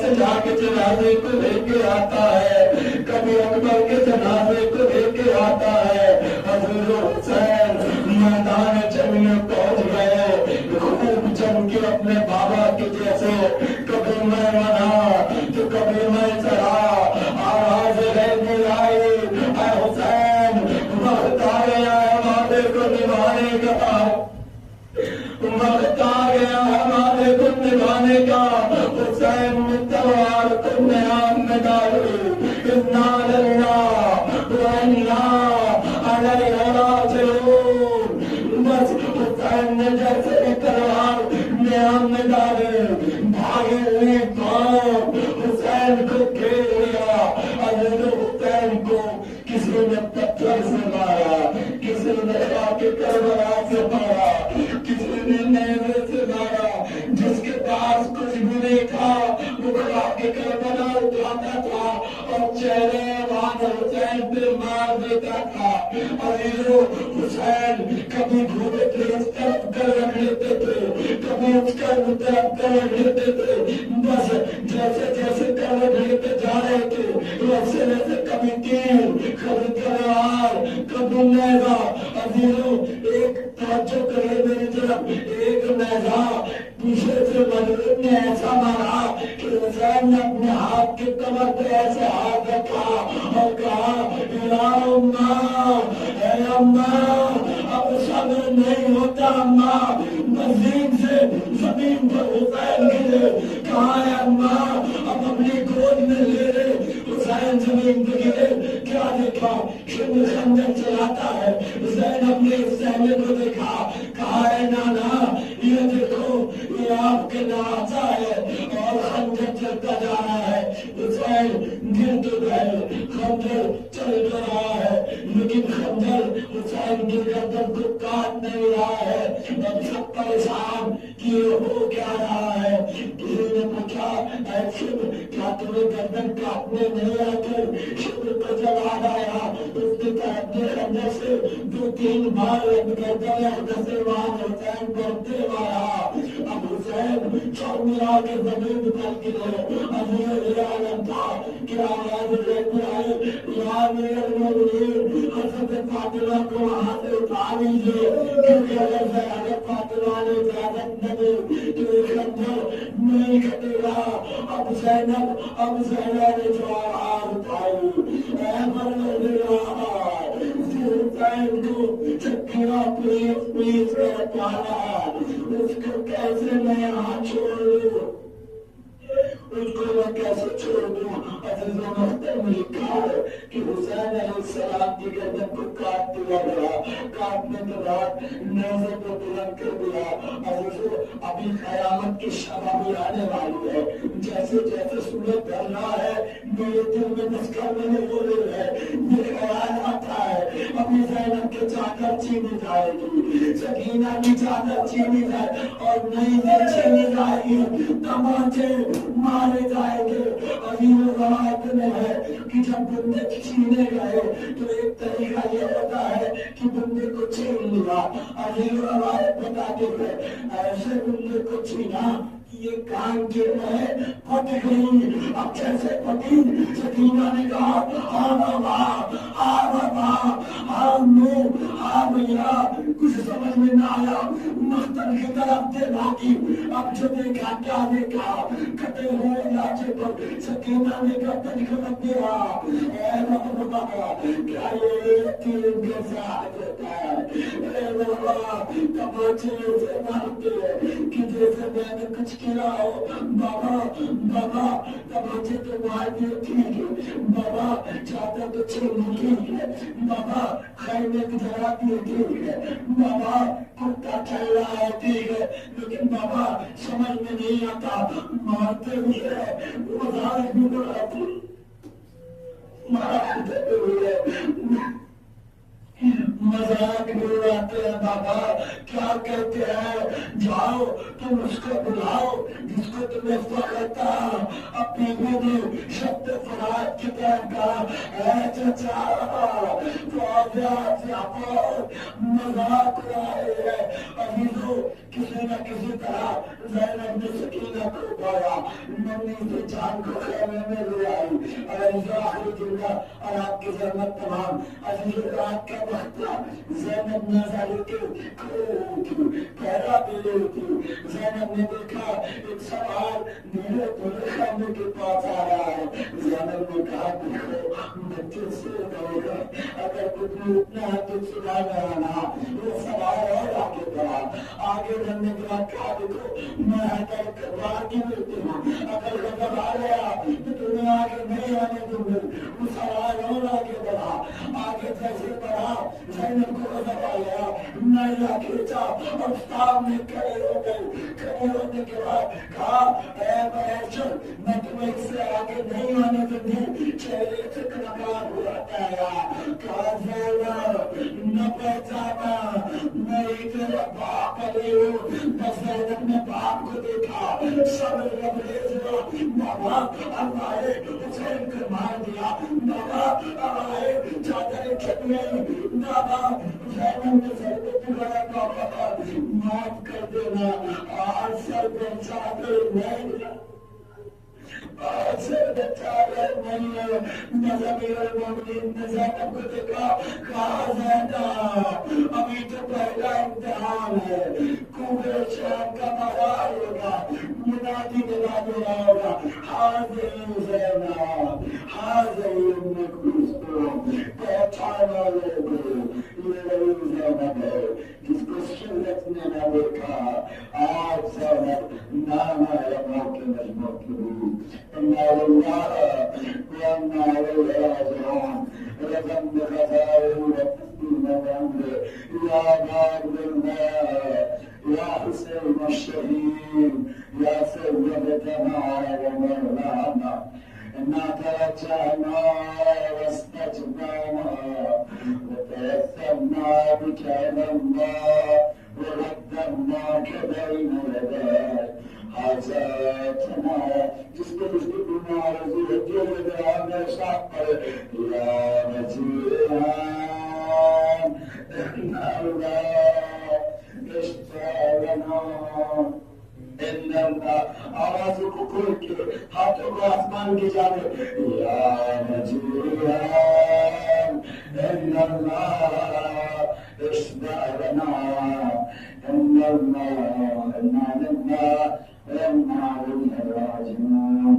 सजा के जनाजे को लेके आता है, कभी अकबर के जनाजे को लेके आता है। हजरत हुसैन मैदान जंग में पहुंच गए, खूब जम के अपने बाबा के जैसे, कभी मैं मना तो कभी मैं चढ़ा, आवाज रहती आई, ऐ हुसैन वक्त आ गया है वादे को निभाने का, वक्त आ गया है वादे को निभाने का। हुसैन ने तलवार को म्यान में डाली, इन्ना लिल्लाह व इन्ना इलैहि राजिऊन। बस हुसैन ने जैसे ही तलवार म्यान में डाली, भागे हुए पांव हुसैन को घेर लिया। हजरत हुसैन को किसी ने पत्थर से मारा, किसी ने खाके करबला से मारा, किसी ने नेज़े से मारा। जिसके पास कुछ भी नहीं था वो खाके करबला उठाता था और चेहरे वाद हुसैन पे मार देता था। अजीजों, हुसैन कभी घोड़े के इस तरफ कर रख लेते थे, कभी उसका तरफ कर रख लेते थे। बस जैसे जैसे कर रख लेते जा रहे थे वैसे वैसे कभी तीर, कभी तलवार, कभी नेज़ा। अजीजों, एक तवज्जो करिए मेरी तरफ, एक नेज़ा पीछे से मजलूम ने ऐसा मारा कि हुसैन ने अपने हाथ के कमर पे ऐसे हाथ रखा और कहा, या अम्मा, ऐ अम्मा, अब सब्र नहीं होता अम्मा। मजीद से जमीन पर हुसैन गिरे, कहा है अम्मा अब अपनी गोद में ले ले। हुसैन जमीन पर गिरे, क्या देखा कि खंजर चलाता है। हुसैन अपने सहने को देखा, कहा है नाना ये देखो ये आपके नाचा है और खंजर चलता जा रहा है। हुसैन गिर तो गए, खंजर चल तो रहा है लेकिन खंजर हुसैन की गर्दन को काट नहीं रहा है। अब सब परेशान कि ये हो क्या रहा है। किसी ने पूछा, ऐ शिव क्या तुम्हें गर्दन काटने नहीं आते? शिव को जवाब आया, उसके अपने खंजर से 2-3 बार गर्दन नसलवान हुसैन करते मारा। अब हुसैन चौमिया के जमीन पर गिरे। अमीर आलम था कि आवाज लेते आए, या अमीरुल मोमिनीन हज़रत फातिमा को वहां से उठा लीजिए, क्योंकि अगर हज़रत फातिमा ने इजाजत न दी तो ये खंजर नहीं कटेगा। अब ज़ैनब ने जो आवाज उठाई, ऐ परवरदिगार, हुसैन को चक्किया प्लीज कर पाना, उसको कैसे मैं यहाँ छोड़ दूं, उसको मैं कैसे छोड़ दूं। अज़ीज़ों, मख्तर में लिखा है कि हुसैन अलैहिस्सलाम की गर्दन को काट दिया गया, काटने के बाद नेज़े को बुलंद कर दिया। अज़ीज़ों, अभी क़यामत की शब भी आने वाली है। जैसे जैसे सूरज ढल रहा है मेरे दिल में मुस्कान नहीं हो रही है, ये ख्याल आता है अभी ज़ैनब के चादर छीनी जाएगी, सकीना की चादर छीनी जाए और नई छीनी जाएगी, तमाचे मारे जाएंगे। अजीब रवायत में है कि जब बंदे छीने गए तो एक तरीका ये होता है कि बंदे को छीन लिया। अजीब रवायत बताते हैं ऐसे बंदे को छीना ये कान के में फट गई। अब जैसे फटी, सकीना ने कहा, हाँ बाबा, हाँ बाबा, हाँ नू, हाँ भैया। कुछ समझ में न आया, मख्तर की तरफ से भागी। अब जो देखा क्या देखा, कटे हुए लाचे पर सकीना ने गर्दन को रख दिया। ऐ बाबा, क्या ये तीन के साथ होता है? ऐ बाबा, तमाचे से मारते कि जैसे मैंने कुछ किया हो। बाबा बाबा, तमाचे तो मार दिए ठीक है, बाबा चादर तो छीन ठीक है, बाबा खैमे की जरा दिए ठीक है, बाबा कुत्ता चल रहा है ठीक है, लेकिन बाबा समझ में नहीं आता मारते हुए मजाक भी उड़ाते, मारते हुए मजाक भी उड़ाते हैं। बाबा क्या कहते हैं, जाओ तुम उसको बुलाओ जिसको तुम्हें फख्र था। अपनी बीवी शब्द فرات کی طرف کہا اے چچا تو آزاد سے آپ مذاق رہے ہیں عزیزو کسی نہ کسی طرح زینب نے سکینہ کو پایا ممی سے جان کو خیمے میں لے آئی اور عزیزو آخری جملہ اور آپ کی زحمت تمام عزیزو رات کا وقت تھا زینب نازاری کے خوب پیرا بھی تھی زینب نے دیکھا ایک سوال میرے پورے خیمے کے پاس آ رہا ہے زینب نے کہا دیکھو بچے سے گئے گا اگر کچھ اتنا ہے تو سنا آنا وہ سوال اور آگے بڑھا آگے بڑھنے کے بعد کہا دیکھو میں اگر کربار کی ملتی ہوں اگر غضب آ گیا تو تمہیں آگے نہیں آنے دوں گی وہ سوال اور آگے بڑھا آگے جیسے بڑھا زینب کو غضب آ گیا نیلا کھینچا اور سامنے کھڑے ہو گئے کھڑے ہونے کے بعد کہا اے بہشت میں تمہیں اس سے آگے نہیں آنے دوں گی چہرے سے کنکار ہوا آیا کہا زینب نہ پہچانا میں تیرا باپ علی ہوں بس زینب نے باپ کو دیکھا سب لبریز ہوا بابا اب آئے حسین کو مار دیا بابا اب آئے چادر چھپ گئی بابا زینب نے سر کو پکڑا بابا معاف کر دینا آج سر پہ چادر نہیں سر پہ چادر نہیں ہے نظمیر المومنین نے زینب کو دیکھا کہا زینب ابھی تو پہلا امتحان ہے کوبے شام کا بازار ہوگا منادی دلا دے رہا ہوگا حاضر زینب حاضر ام کلثوم پہچانا لوگوں یہ وہی زینب ہے جس کو شلت نے نہ دیکھا آج زینب نانا علماء کے مجموع کی ہوئی انا للہ وانا الیہ راجعون رقم بخزائر وتسلیم الامر یا باب الماء یا حسین الشہید یا سیدتنا ومولانا انا توجہنا واستجبنا وتيسرنا بك الى الله وقدمناك بين يديك حاجاتنا جس کو جس کی بیمار ہے جو درام میں شاق پڑے یا مجیان اللہ اشتاغنا ان اللہ آوازوں کو کھول کے ہاتھوں کو آسمان کی جانب یا مجیان ان اللہ اشتاغنا ان اللہ انا للہ انا الیہ راجعون